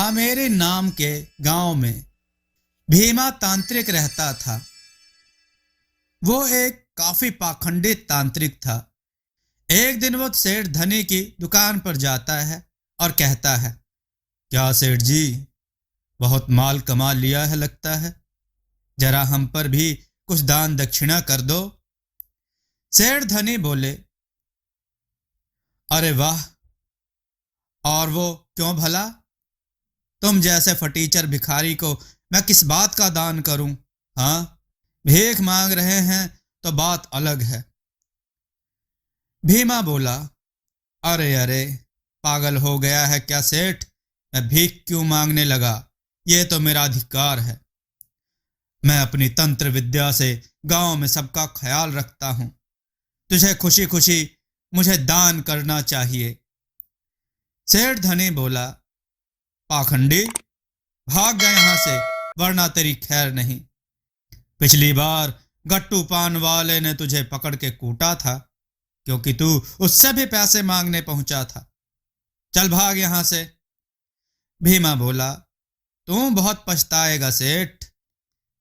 आमेरी नाम के गांव में भीमा तांत्रिक रहता था। वो एक काफी पाखंडी तांत्रिक था। एक दिन वो सेठ धनी की दुकान पर जाता है और कहता है, क्या सेठ जी, बहुत माल कमा लिया है लगता है, जरा हम पर भी कुछ दान दक्षिणा कर दो। सेठ धनी बोले, अरे वाह, और वो क्यों भला? तुम जैसे फटीचर भिखारी को मैं किस बात का दान करूं? हाँ, भीख मांग रहे हैं तो बात अलग है। भीमा बोला, अरे अरे, पागल हो गया है क्या सेठ? मैं भीख क्यों मांगने लगा? ये तो मेरा अधिकार है। मैं अपनी तंत्र विद्या से गांव में सबका ख्याल रखता हूं। तुझे खुशी खुशी मुझे दान करना चाहिए। सेठ धनी बोला, पाखंडी, भाग गए यहां से, वरना तेरी खैर नहीं। पिछली बार गट्टू पान वाले ने तुझे पकड़ के कूटा था, क्योंकि तू उससे भी पैसे मांगने पहुंचा था। चल भाग यहां से। भीमा बोला, तू बहुत पछताएगा सेठ।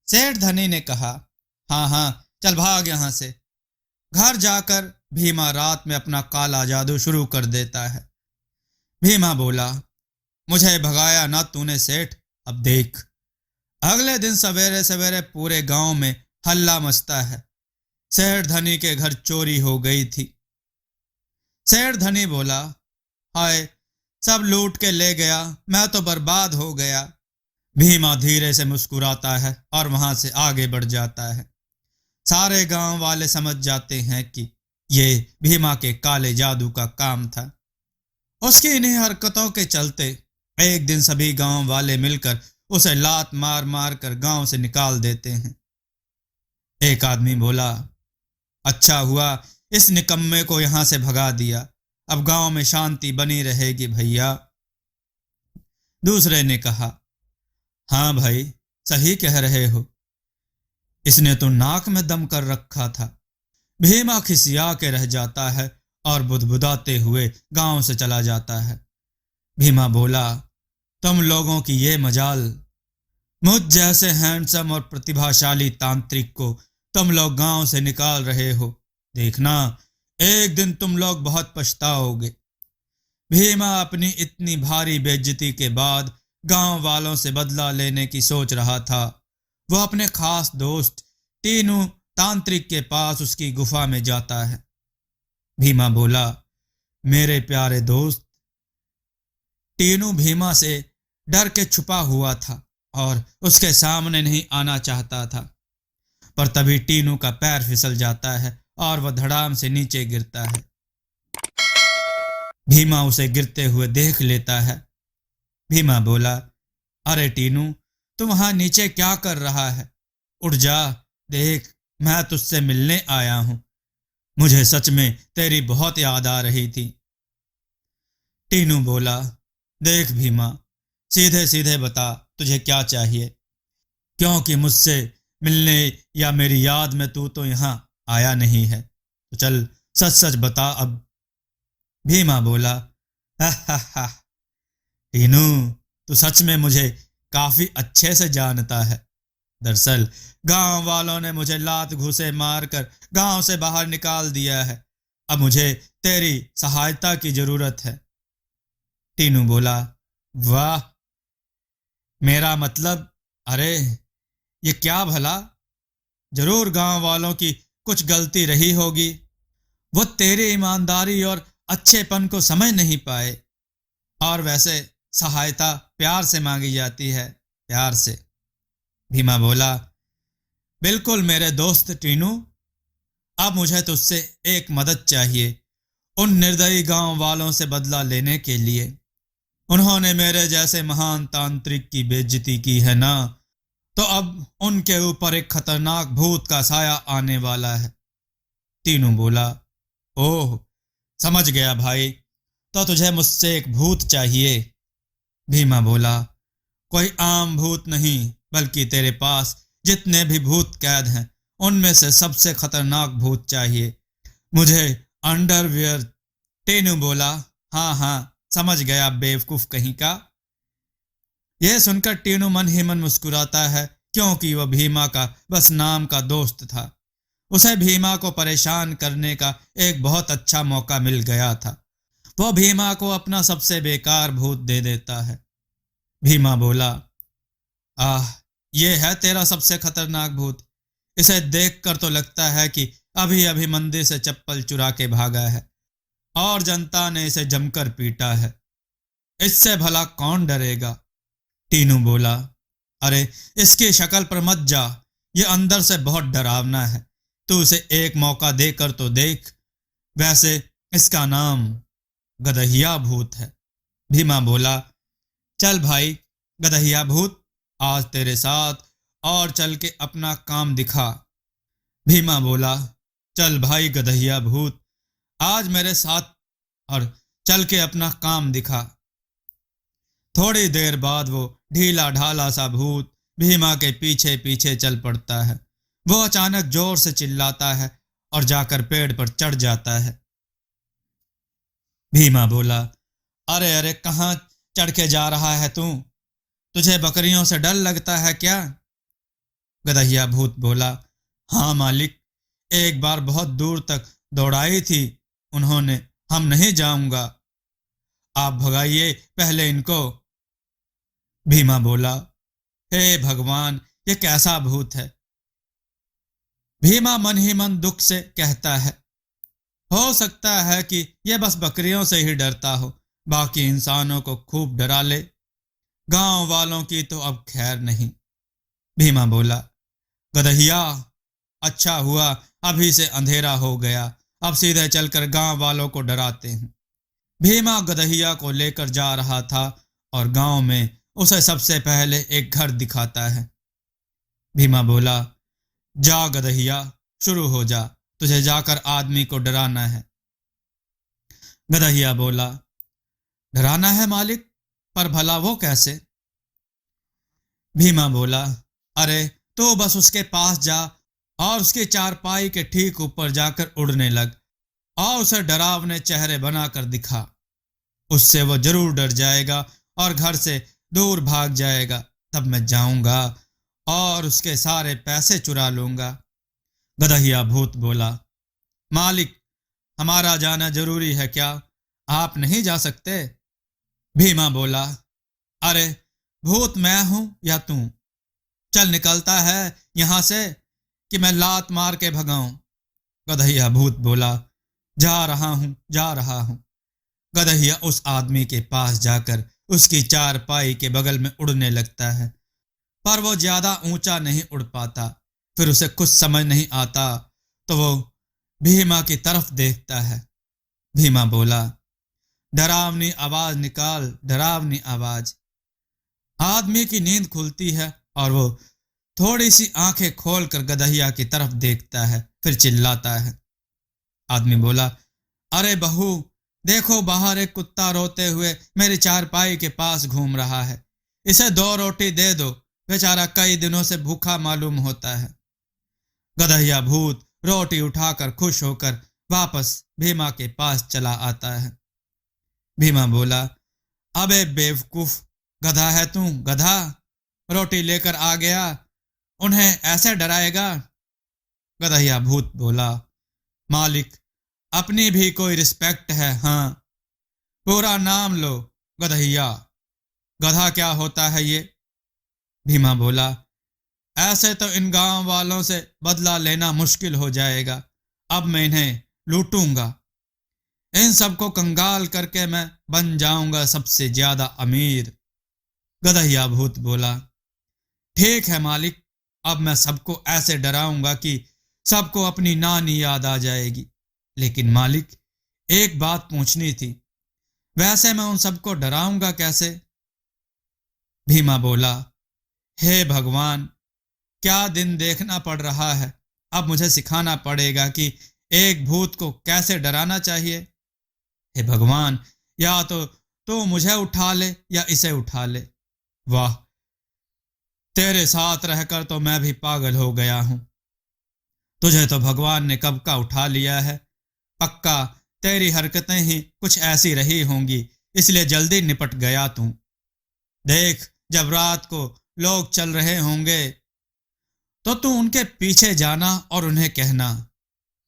सेठ धनी ने कहा, हाँ हाँ, चल भाग यहां से। घर जाकर भीमा रात में अपना काला जादू शुरू कर देता है। भीमा बोला, मुझे भगाया ना तूने सेठ, अब देख। अगले दिन सवेरे सवेरे पूरे गांव में हल्ला मचता है। सेठ धनी के घर चोरी हो गई थी। सेठ धनी बोला, हाय, सब लूट के ले गया, मैं तो बर्बाद हो गया। भीमा धीरे से मुस्कुराता है और वहां से आगे बढ़ जाता है। सारे गांव वाले समझ जाते हैं कि ये भीमा के काले जादू का काम था। उसकी इन्हीं हरकतों के चलते एक दिन सभी गांव वाले मिलकर उसे लात मार मार कर गांव से निकाल देते हैं। एक आदमी बोला, अच्छा हुआ इस निकम्मे को यहां से भगा दिया, अब गांव में शांति बनी रहेगी भैया। दूसरे ने कहा, हाँ भाई, सही कह रहे हो, इसने तो नाक में दम कर रखा था। भीमा खिसिया के रह जाता है और बुदबुदाते हुए गांव से चला जाता है। भीमा बोला, तुम लोगों की ये मजाल, मुझ जैसे हैंडसम और प्रतिभाशाली तांत्रिक को तुम लोग गांव से निकाल रहे हो। देखना, एक दिन तुम लोग बहुत पछताओगे। भीमा अपनी इतनी भारी बेइज्जती के बाद गांव वालों से बदला लेने की सोच रहा था। वह अपने खास दोस्त टीनू तांत्रिक के पास उसकी गुफा में जाता है। भीमा बोला, मेरे प्यारे दोस्त। टीनू भीमा से डर के छुपा हुआ था और उसके सामने नहीं आना चाहता था, पर तभी टीनू का पैर फिसल जाता है और वह धड़ाम से नीचे गिरता है। भीमा उसे गिरते हुए देख लेता है। भीमा बोला, अरे टीनू, तू वहां नीचे क्या कर रहा है? उठ जा, देख, मैं तुझसे मिलने आया हूं। मुझे सच में तेरी बहुत याद आ रही थी। टीनू बोला, देख भीमा, सीधे सीधे बता तुझे क्या चाहिए, क्योंकि मुझसे मिलने या मेरी याद में तू तो यहां आया नहीं है, तो चल सच सच बता अब। भीमा बोला, हा हा हा, टीनू, तू सच में मुझे काफी अच्छे से जानता है। दरअसल गांव वालों ने मुझे लात घूंसे मारकर गांव से बाहर निकाल दिया है। अब मुझे तेरी सहायता की जरूरत है। टीनू बोला, वाह, मेरा मतलब, अरे ये क्या भला? जरूर गांव वालों की कुछ गलती रही होगी। वो तेरी ईमानदारी और अच्छेपन को समझ नहीं पाए। और वैसे सहायता प्यार से मांगी जाती है, प्यार से। भीमा बोला, बिल्कुल मेरे दोस्त टीनू, अब मुझे तुझसे एक मदद चाहिए, उन निर्दयी गांव वालों से बदला लेने के लिए। उन्होंने मेरे जैसे महान तांत्रिक की बेइज्जती की है ना, तो अब उनके ऊपर एक खतरनाक भूत का साया आने वाला है। टीनू बोला, ओह, समझ गया भाई, तो तुझे मुझसे एक भूत चाहिए। भीमा बोला, कोई आम भूत नहीं, बल्कि तेरे पास जितने भी भूत कैद हैं उनमें से सबसे खतरनाक भूत चाहिए। मुझे अंडरवियर। टीनू बोला, हाँ हाँ, समझ गया बेवकूफ कहीं का। यह सुनकर टीनू मन ही मन मुस्कुराता है, क्योंकि वह भीमा का बस नाम का दोस्त था। उसे भीमा को परेशान करने का एक बहुत अच्छा मौका मिल गया था। वह भीमा को अपना सबसे बेकार भूत दे देता है। भीमा बोला, आह, ये है तेरा सबसे खतरनाक भूत। इसे देखकर तो लगता है कि अभी अभी मंदिर से चप्पल चुरा के भागा है और जनता ने इसे जमकर पीटा है। इससे भला कौन डरेगा? टीनू बोला, अरे इसकी शक्ल पर मत जा, ये अंदर से बहुत डरावना है। तू उसे एक मौका देकर तो देख। वैसे इसका नाम गदहिया भूत है। भीमा बोला, चल भाई गदहिया भूत, आज तेरे साथ और चल के अपना काम दिखा। भीमा बोला, चल भाई गदहिया भूत, आज मेरे साथ और चल के अपना काम दिखा। थोड़ी देर बाद वो ढीला ढाला सा भूत भीमा के पीछे पीछे चल पड़ता है। वो अचानक जोर से चिल्लाता है और जाकर पेड़ पर चढ़ जाता है। भीमा बोला, अरे अरे, कहाँ चढ़ के जा रहा है तू? तुझे बकरियों से डर लगता है क्या? गदहिया भूत बोला, हाँ मालिक, एक बार बहुत दूर तक दौड़ाई थी उन्होंने, हम नहीं जाऊंगा, आप भगाइए पहले इनको। भीमा बोला, हे भगवान, ये कैसा भूत है? भीमा मन ही मन दुख से कहता है, हो सकता है कि यह बस बकरियों से ही डरता हो, बाकी इंसानों को खूब डरा ले। गांव वालों की तो अब खैर नहीं। भीमा बोला, गदहिया, अच्छा हुआ अभी से अंधेरा हो गया, अब सीधे चलकर गांव वालों को डराते हैं। भीमा गदहिया को लेकर जा रहा था और गांव में उसे सबसे पहले एक घर दिखाता है। भीमा बोला, जा गदहिया, शुरू हो जा, तुझे जाकर आदमी को डराना है। गदहिया बोला, डराना है मालिक, पर भला वो कैसे? भीमा बोला, अरे तो बस उसके पास जा और उसकी चारपाई के ठीक ऊपर जाकर उड़ने लग और उसे डरावने चेहरे बनाकर दिखा। उससे वो जरूर डर जाएगा और घर से दूर भाग जाएगा। तब मैं जाऊंगा और उसके सारे पैसे चुरा लूंगा। गदहिया भूत बोला, मालिक, हमारा जाना जरूरी है क्या? आप नहीं जा सकते? भीमा बोला, अरे भूत मैं हूं या तू? चल निकलता है यहां से कि मैं लात मार के भगाऊं। गदहिया भूत बोला, जा रहा हूं, जा रहा हूं। गदहिया उस आदमी के पास जाकर उसकी चारपाई के बगल में उड़ने लगता है, पर वो ज्यादा ऊंचा नहीं उड़ पाता। फिर उसे कुछ समझ नहीं आता तो वो भीमा की तरफ देखता है। भीमा बोला, डरावनी आवाज निकाल, डरावनी आवाज। आदमी की नींद खुलती है और वो थोड़ी सी आंखें खोलकर गदहिया की तरफ देखता है, फिर चिल्लाता है। आदमी बोला, अरे बहू, देखो बाहर एक कुत्ता रोते हुए मेरी चारपाई के पास घूम रहा है, इसे 2 रोटी दे दो, बेचारा कई दिनों से भूखा मालूम होता है। गदहिया भूत रोटी उठाकर खुश होकर वापस भीमा के पास चला आता है। भीमा बोला, अबे बेवकूफ, गधा है तू, गधा, रोटी लेकर आ गया, उन्हें ऐसे डराएगा? गदहिया भूत बोला, मालिक, अपनी भी कोई रिस्पेक्ट है? हाँ, पूरा नाम लो, गदहिया। गधा क्या होता है ये? भीमा बोला, ऐसे तो इन गांव वालों से बदला लेना मुश्किल हो जाएगा, अब मैं इन्हें लूटूंगा। इन सबको कंगाल करके मैं बन जाऊंगा सबसे ज्यादा अमीर। गदहिया भूत बोला, ठीक है मालिक, अब मैं सबको ऐसे डराऊंगा कि सबको अपनी नानी याद आ जाएगी। लेकिन मालिक, एक बात पूछनी थी, वैसे मैं उन सबको डराऊंगा कैसे? भीमा बोला, हे भगवान, क्या दिन देखना पड़ रहा है, अब मुझे सिखाना पड़ेगा कि एक भूत को कैसे डराना चाहिए। हे भगवान, या तो मुझे उठा ले या इसे उठा ले। वाह, तेरे साथ रहकर तो मैं भी पागल हो गया हूं। तुझे तो भगवान ने कब का उठा लिया है। पक्का तेरी हरकतें ही कुछ ऐसी रही होंगी, इसलिए जल्दी निपट गया तू। देख, जब रात को लोग चल रहे होंगे तो तू उनके पीछे जाना और उन्हें कहना,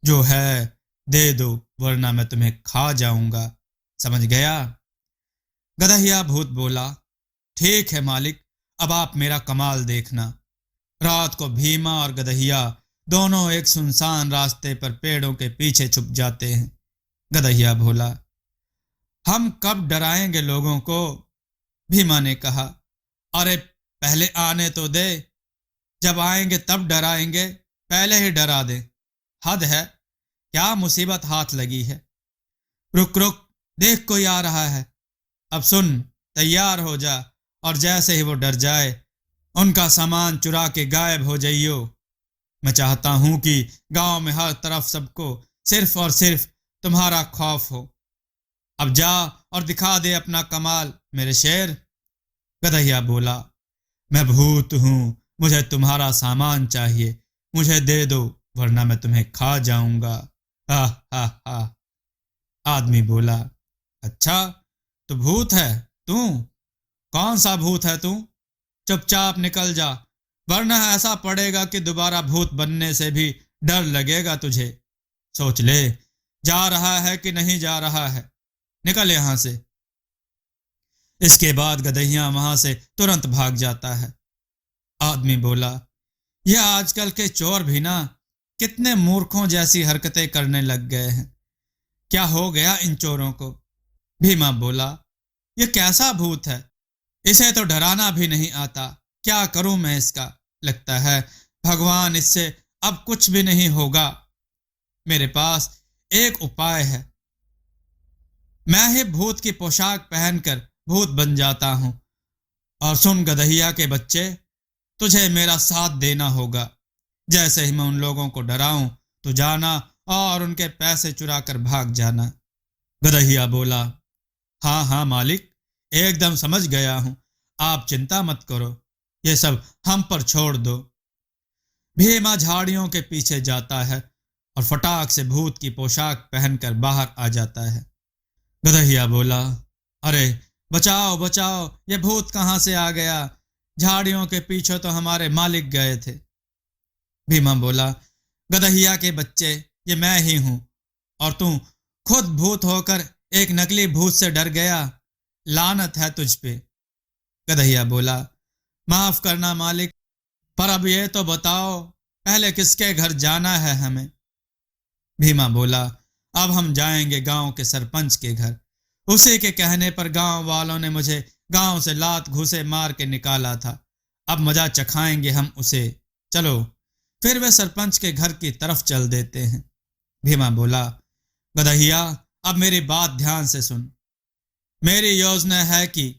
जो है दे दो वरना मैं तुम्हें खा जाऊंगा। समझ गया? गदहिया भूत बोला, ठीक है मालिक, अब आप मेरा कमाल देखना। रात को भीमा और गदहिया दोनों एक सुनसान रास्ते पर पेड़ों के पीछे छुप जाते हैं। गदहिया बोला, हम कब डराएंगे लोगों को? भीमा ने कहा, अरे पहले आने तो दे, जब आएंगे तब डराएंगे, पहले ही डरा दे। हद है, क्या मुसीबत हाथ लगी है। रुक रुक, देख कोई आ रहा है। अब सुन, तैयार हो जा और जैसे ही वो डर जाए उनका सामान चुरा के गायब हो जाइयो। मैं चाहता हूं कि गांव में हर तरफ सबको सिर्फ और सिर्फ तुम्हारा खौफ हो। अब जा और दिखा दे अपना कमाल मेरे शेर। गदहिया बोला, मैं भूत हूं, मुझे तुम्हारा सामान चाहिए, मुझे दे दो वरना मैं तुम्हें खा जाऊंगा। हा हा हा। आदमी बोला, अच्छा तो भूत है तू? कौन सा भूत है तू? चुपचाप निकल जा, वरना ऐसा पड़ेगा कि दोबारा भूत बनने से भी डर लगेगा तुझे। सोच ले, जा रहा है कि नहीं जा रहा है? निकल यहां से। इसके बाद गदहिया वहां से तुरंत भाग जाता है। आदमी बोला, यह आजकल के चोर भी ना कितने मूर्खों जैसी हरकतें करने लग गए हैं। क्या हो गया इन चोरों को? भीमा बोला, यह कैसा भूत है, इसे तो डराना भी नहीं आता। क्या करूं मैं इसका? लगता है भगवान इससे अब कुछ भी नहीं होगा। मेरे पास एक उपाय है, मैं ही भूत की पोशाक पहनकर भूत बन जाता हूं। और सुन गदहिया के बच्चे, तुझे मेरा साथ देना होगा। जैसे ही मैं उन लोगों को डराऊं तो जाना और उनके पैसे चुरा कर भाग जाना। गदहिया बोला, हाँ हाँ मालिक, एकदम समझ गया हूं, आप चिंता मत करो, ये सब हम पर छोड़ दो। भीमा झाड़ियों के पीछे जाता है और फटाक से भूत की पोशाक पहनकर बाहर आ जाता है। गदहिया बोला, अरे बचाओ बचाओ, ये भूत कहां से आ गया? झाड़ियों के पीछे तो हमारे मालिक गए थे। भीमा बोला, गदहिया के बच्चे, ये मैं ही हूं, और तू खुद भूत होकर एक नकली भूत से डर गया। लानत है तुझ पे। गदहिया बोला, माफ करना मालिक, पर अब ये तो बताओ पहले किसके घर जाना है हमें? भीमा बोला, अब हम जाएंगे गांव के सरपंच के घर। उसी के कहने पर गांव वालों ने मुझे गांव से लात घूसे मार के निकाला था। अब मजा चखाएंगे हम उसे। चलो फिर वे सरपंच के घर की तरफ चल देते हैं। भीमा बोला, गदहिया अब मेरी बात ध्यान से सुन। मेरी योजना है कि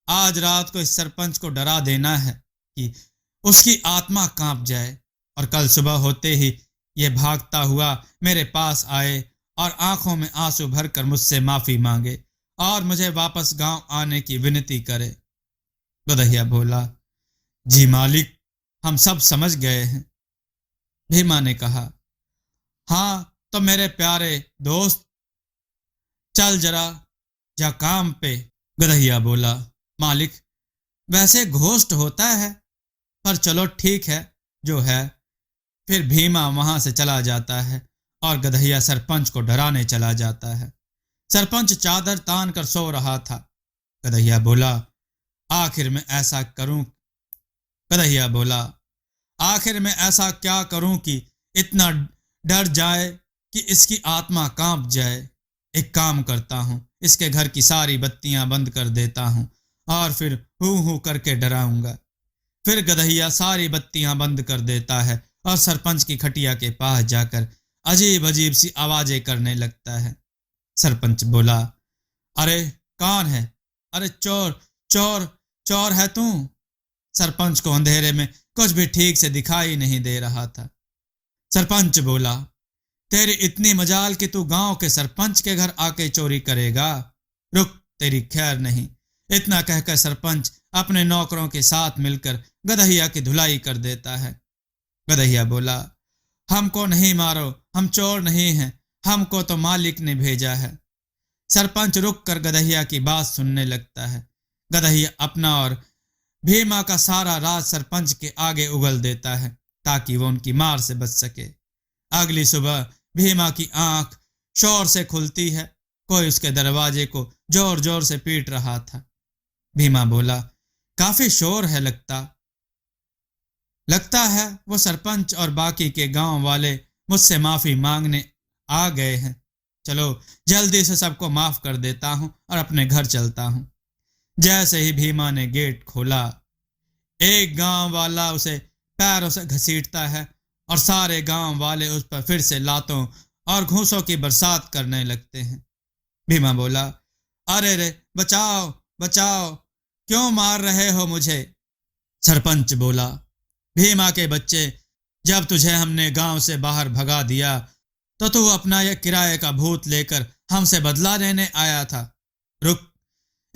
आज रात को इस सरपंच को डरा देना है कि उसकी आत्मा कांप जाए, और कल सुबह होते ही ये भागता हुआ मेरे पास आए और आंखों में आंसू भरकर मुझसे माफी मांगे और मुझे वापस गांव आने की विनती करे। गदहिया बोला, जी मालिक, हम सब समझ गए हैं। भीमा ने कहा, हाँ तो मेरे प्यारे दोस्त, चल जरा जा काम पे। गदहिया बोला, मालिक वैसे घोस्ट होता है, पर चलो ठीक है जो है। फिर भीमा वहां से चला जाता है और गदहिया सरपंच को डराने चला जाता है। सरपंच चादर तान कर सो रहा था। गदहिया बोला, आखिर में ऐसा करूं गदहिया बोला, आखिर में ऐसा क्या करूं कि इतना डर जाए कि इसकी आत्मा कांप जाए। एक काम करता हूं, इसके घर की सारी बत्तियां बंद कर देता हूं और फिर हू हू करके डराऊंगा। फिर गदहिया सारी बत्तियां बंद कर देता है और सरपंच की खटिया के पास जाकर अजीब अजीब सी आवाजें करने लगता है। सरपंच बोला, अरे कौन है? अरे चोर चोर चोर है तू? सरपंच को अंधेरे में कुछ भी ठीक से दिखाई नहीं दे रहा था। सरपंच बोला, तेरी इतनी मजाल कि तू गांव के सरपंच के घर आके चोरी करेगा? रुक, तेरी खैर नहीं। इतना कहकर सरपंच अपने नौकरों के साथ मिलकर गदहिया की धुलाई कर देता है। गदहिया बोला, हमको नहीं मारो, हम चोर नहीं हैं, हमको तो मालिक ने भेजा है। सरपंच रुक कर गदहिया की बात सुनने लगता है। गदहिया अपना और भीमा का सारा राज सरपंच के आगे उगल देता है ताकि वो उनकी मार से बच सके। अगली सुबह भीमा की आंख शोर से खुलती है। कोई उसके दरवाजे को जोर जोर से पीट रहा था। भीमा बोला, काफी शोर है, लगता है वो सरपंच और बाकी के गांव वाले मुझसे माफी मांगने आ गए हैं। चलो जल्दी से सबको माफ कर देता हूं और अपने घर चलता हूं। जैसे ही भीमा ने गेट खोला, एक गांव वाला उसे पैरों से घसीटता है और सारे गांव वाले उस पर फिर से लातों और घूंसों की बरसात करने लगते हैं। भीमा बोला, अरे रे, बचाओ बचाओ, क्यों मार रहे हो मुझे? सरपंच बोला, भीमा के बच्चे, जब तुझे हमने गांव से बाहर भगा दिया तो तू अपना यह किराए का भूत लेकर हमसे बदला लेने आया था। रुक,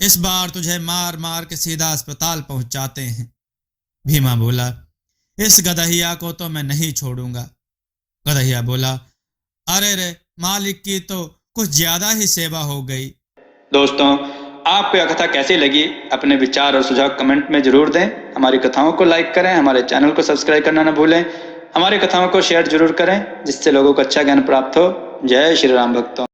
इस बार तुझे मार मार के सीधा अस्पताल पहुंचाते हैं। भीमा बोला, इस गदहिया को तो मैं नहीं छोड़ूंगा। गदहिया बोला, अरे रे, मालिक की तो कुछ ज्यादा ही सेवा हो गई। दोस्तों, आपको यह कथा कैसी लगी? अपने विचार और सुझाव कमेंट में जरूर दें। हमारी कथाओं को लाइक करें, हमारे चैनल को सब्सक्राइब करना न भूलें। हमारी कथाओं को शेयर जरूर करें जिससे लोगों को अच्छा ज्ञान प्राप्त हो। जय श्री राम भक्तों।